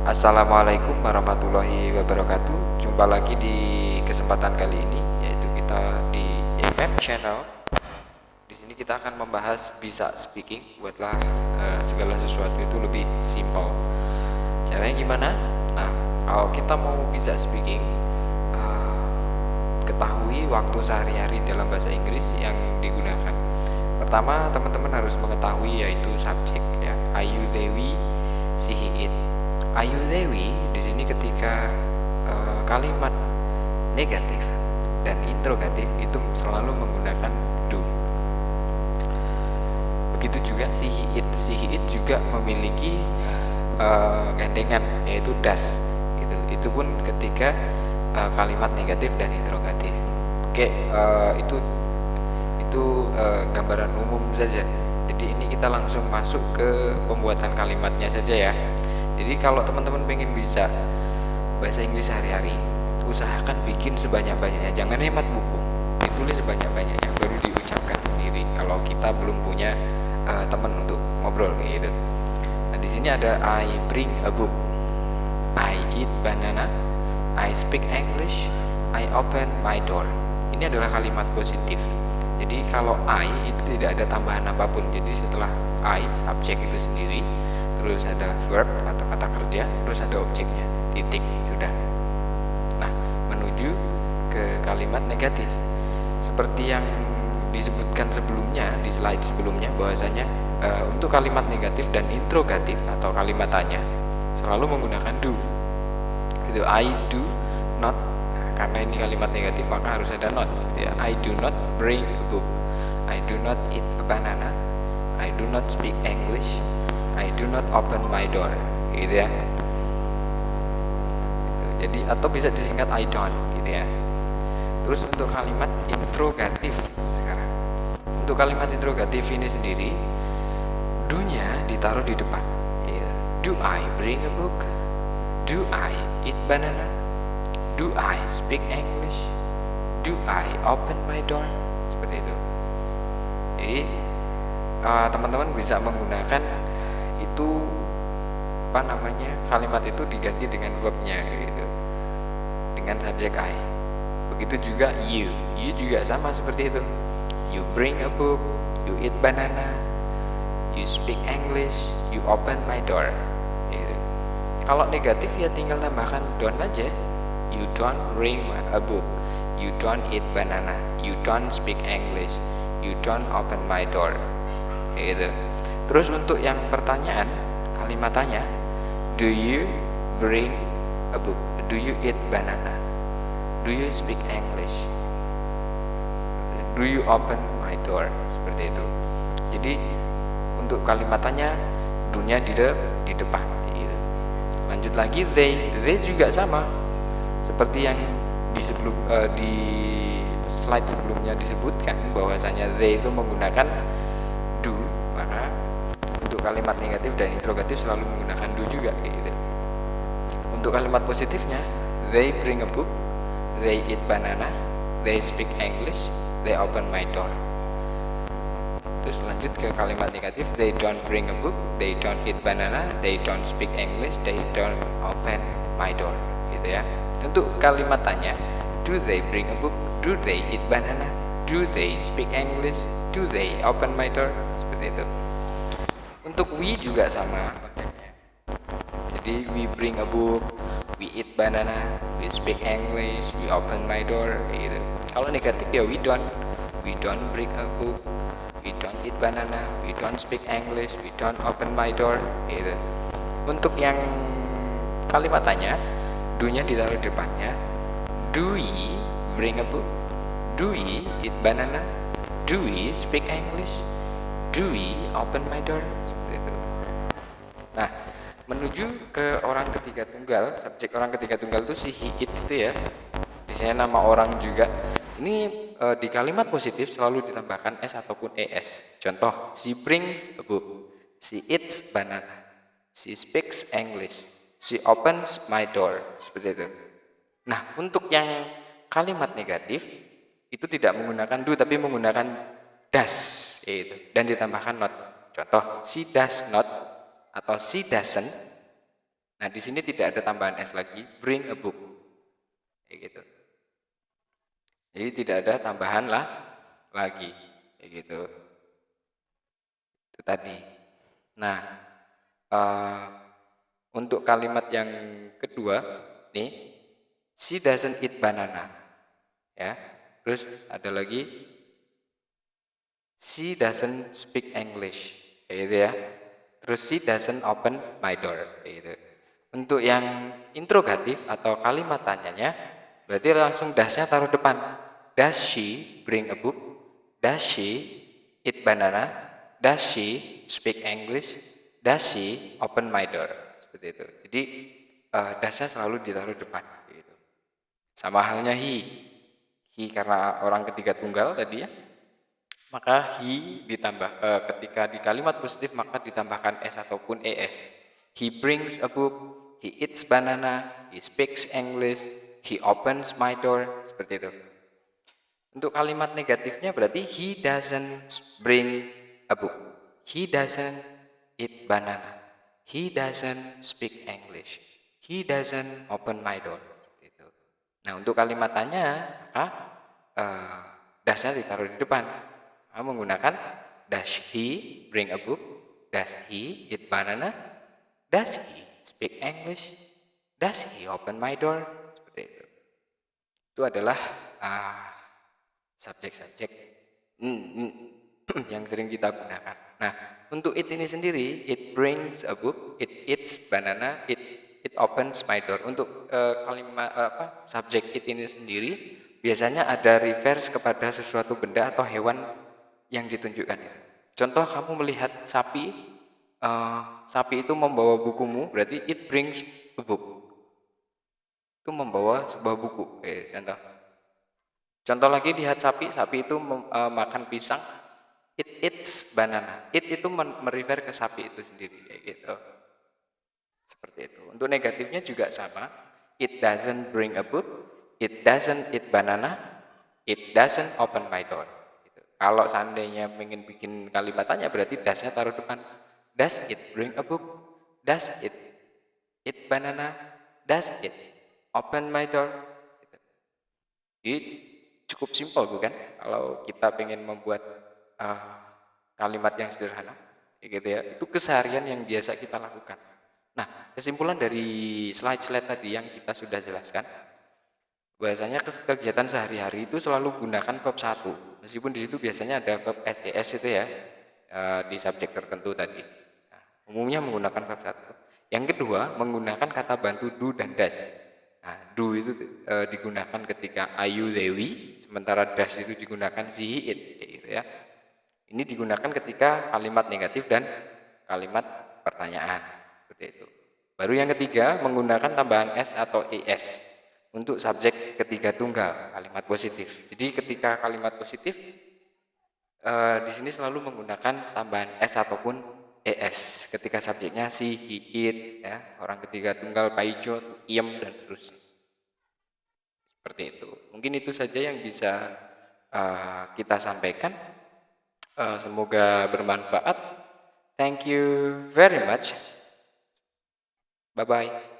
Assalamualaikum warahmatullahi wabarakatuh. Jumpa lagi di kesempatan kali ini, yaitu kita di EMAP Channel. Di sini kita akan membahas bisa speaking. Buatlah segala sesuatu itu lebih simpel. Caranya gimana? Nah, kalau kita mau bisa speaking, ketahui waktu sehari-hari dalam bahasa Inggris yang digunakan. Pertama, teman-teman harus mengetahui yaitu subjek ya. Ayu Dewi, she, he, it. Ayu Dewi di sini ketika kalimat negatif dan interrogatif itu selalu menggunakan do. Begitu juga si it. Si it juga memiliki gandengan yaitu does. Itu pun ketika kalimat negatif dan interrogatif. Oke, itu gambaran umum saja. Jadi ini kita langsung masuk ke pembuatan kalimatnya saja ya. Jadi kalau teman-teman pengen bisa bahasa Inggris sehari-hari, usahakan bikin sebanyak-banyaknya. Jangan hemat buku, ditulis sebanyak-banyaknya baru diucapkan sendiri. Kalau kita belum punya teman untuk ngobrol gitu. Nah di sini ada I bring a book, I eat banana, I speak English, I open my door. Ini adalah kalimat positif. Jadi kalau I itu tidak ada tambahan apapun. Jadi setelah I subjek itu sendiri, terus ada verb atau kata kerja, terus ada objeknya, titik, sudah. Nah, menuju ke kalimat negatif. Seperti yang disebutkan sebelumnya, di slide sebelumnya, bahwasanya untuk kalimat negatif dan interrogatif atau kalimat tanya selalu menggunakan do. Gitu, I do not. Nah, karena ini kalimat negatif maka harus ada not. Gitu ya. I do not bring a book. I do not eat a banana. I do not speak English. I do not open my door, gitu ya. Jadi atau bisa disingkat I don't, gitu ya. Terus untuk kalimat interrogatif sekarang. Untuk kalimat interrogatif ini sendiri, do-nya ditaruh di depan. Gitu. Do I bring a book? Do I eat banana? Do I speak English? Do I open my door? Seperti itu. Jadi teman-teman bisa menggunakan itu kalimat itu diganti dengan verbnya gitu, dengan subjek I. Begitu juga you juga sama seperti itu. You bring a book, you eat banana, you speak English, you open my door gitu. Kalau negatif ya tinggal tambahkan don't aja. You don't bring a book, you don't eat banana, you don't speak English, you don't open my door gitu. Terus untuk yang pertanyaan, kalimat tanya, do you bring a book? Do you eat banana? Do you speak English? Do you open my door? Seperti itu. Jadi untuk kalimat tanya, do-nya di depan. Gitu. Lanjut lagi, they juga sama, seperti yang di slide sebelumnya disebutkan bahwasanya they itu menggunakan do, maka untuk kalimat negatif dan interrogatif selalu menggunakan do juga gitu. Untuk kalimat positifnya, they bring a book, they eat banana, they speak English, they open my door. Terus lanjut ke kalimat negatif, they don't bring a book, they don't eat banana, they don't speak English, they don't open my door gitu ya. Untuk kalimat tanya, do they bring a book, do they eat banana, do they speak English, do they open my door, seperti itu. Untuk we juga sama konsepnya. Jadi we bring a book, we eat banana, we speak English, we open my door gitu. Kalau negatif ya we don't bring a book, we don't eat banana, we don't speak English, we don't open my door gitu. Untuk yang kalimat tanya, do-nya ditaruh di depannya. Do we bring a book? Do we eat banana? Do we speak English? Do we open my door? Seperti itu. Nah, menuju ke orang ketiga tunggal, subjek orang ketiga tunggal itu si he, it itu ya. Biasanya nama orang juga. Ini di kalimat positif selalu ditambahkan s ataupun es. Contoh, she brings a book, she eats banana, she speaks English, she opens my door. Seperti itu. Nah, untuk yang kalimat negatif itu tidak menggunakan do tapi menggunakan does itu dan ditambahkan not. Contoh, she does not atau she doesn't Nah, di sini tidak ada tambahan S lagi, bring a book. Kayak gitu. Jadi tidak ada tambahan lah lagi. Kayak gitu. Itu tadi. Nah, untuk kalimat yang kedua, nih, she doesn't eat banana. Ya. Terus ada lagi, she doesn't speak English. Kayak gitu ya. Terus she doesn't open my door. Kayak gitu. Untuk yang interrogatif atau kalimat tanyanya, berarti langsung dasnya taruh depan. Does she bring a book? Does she eat banana? Does she speak English? Does she open my door? Seperti itu. Jadi dasnya selalu ditaruh depan. Gitu. Sama halnya he. He karena orang ketiga tunggal tadi ya. Maka he ditambah ketika di kalimat positif maka ditambahkan s ataupun es. He brings a book, he eats banana, he speaks English, he opens my door, seperti itu. Untuk kalimat negatifnya berarti he doesn't bring a book, he doesn't eat banana, he doesn't speak English, he doesn't open my door. Gitu. Nah, untuk kalimat tanya maka dasnya ditaruh di depan. Menggunakan does he bring a book, does he eat banana, does he speak English, does he open my door, seperti itu. Itu adalah subjek-subjek yang sering kita gunakan. Nah, untuk it ini sendiri, it brings a book, it eats banana, it opens my door. Untuk kalimat subjek it ini sendiri biasanya ada reverse kepada sesuatu benda atau hewan yang ditunjukkan itu. Contoh, kamu melihat sapi, sapi itu membawa bukumu, berarti it brings a book. Itu membawa sebuah buku. Contoh. Contoh lagi, lihat sapi, sapi itu makan pisang, it eats banana. It itu merefer ke sapi itu sendiri, kayak gitu. Seperti itu. Untuk negatifnya juga sama. It doesn't bring a book, it doesn't eat banana, it doesn't open my door. Gitu. Kalau seandainya ingin bikin kalimat tanya, berarti dasnya taruh depan. Does it bring a book? Does it eat banana? Does it open my door? Gitu. Jadi cukup simpel bukan? Kalau kita ingin membuat kalimat yang sederhana, gitu ya. Itu keseharian yang biasa kita lakukan. Nah, kesimpulan dari slide-slide tadi yang kita sudah jelaskan, bahwasanya kegiatan sehari-hari itu selalu gunakan verb 1. Meskipun di situ biasanya ada verb SES itu ya, di subjek tertentu tadi. Nah, umumnya menggunakan verb 1. Yang kedua, menggunakan kata bantu do dan does. Nah, do itu digunakan ketika Ayu Dewi, sementara does itu digunakan she it, gitu ya. Ini digunakan ketika kalimat negatif dan kalimat pertanyaan, seperti itu. Baru yang ketiga, menggunakan tambahan s atau es untuk subjek ketiga tunggal, kalimat positif. Jadi ketika kalimat positif di sini selalu menggunakan tambahan s ataupun es ketika subjeknya si, he, it, ya, orang ketiga tunggal, paijo, iem, dan seterusnya. Seperti itu. Mungkin itu saja yang bisa kita sampaikan. Semoga bermanfaat. Thank you very much. Bye-bye.